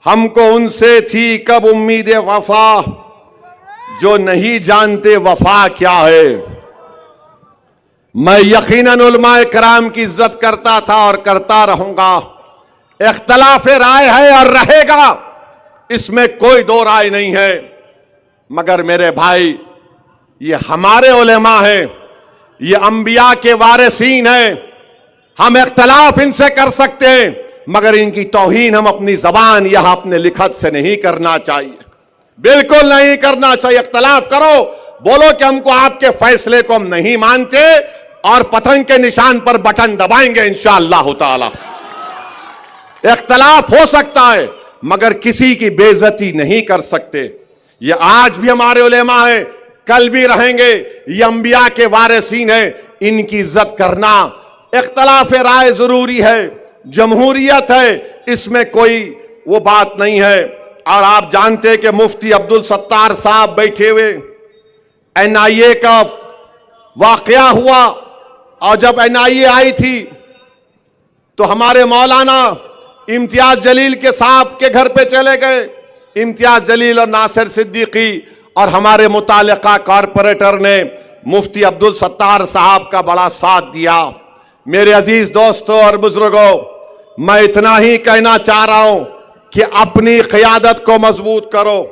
ہم کو ان سے تھی کب امید وفا جو نہیں جانتے وفا کیا ہے. میں یقیناً علماء کرام کی عزت کرتا تھا اور کرتا رہوں گا. اختلاف رائے ہے اور رہے گا، اس میں کوئی دو رائے نہیں ہے. مگر میرے بھائی، یہ ہمارے علماء ہیں، یہ انبیاء کے وارثین ہیں. ہم اختلاف ان سے کر سکتے ہیں، مگر ان کی توہین ہم اپنی زبان یا اپنے لکھت سے نہیں کرنا چاہیے. بالکل نہیں کرنا چاہیے. اختلاف کرو، بولو کہ ہم کو آپ کے فیصلے کو ہم نہیں مانتے اور پتنگ کے نشان پر بٹن دبائیں گے انشاءاللہ تعالی. اختلاف ہو سکتا ہے مگر کسی کی بے عزتی نہیں کر سکتے. یہ آج بھی ہمارے علماء ہیں، کل بھی رہیں گے. یہ انبیاء کے وارثین ہیں، ان کی عزت کرنا. اختلاف رائے ضروری ہے، جمہوریت ہے، اس میں کوئی وہ بات نہیں ہے. اور آپ جانتے ہیں کہ مفتی عبدالستار صاحب بیٹھے ہوئے، NIA کا واقعہ ہوا، اور جب NIA آئی تھی تو ہمارے مولانا امتیاز جلیل کے صاحب کے گھر پہ چلے گئے. امتیاز جلیل اور ناصر صدیقی اور ہمارے متعلقہ کارپوریٹر نے مفتی عبدالستار صاحب کا بڑا ساتھ دیا. میرے عزیز دوستوں اور بزرگوں، میں اتنا ہی کہنا چاہ رہا ہوں کہ اپنی قیادت کو مضبوط کرو.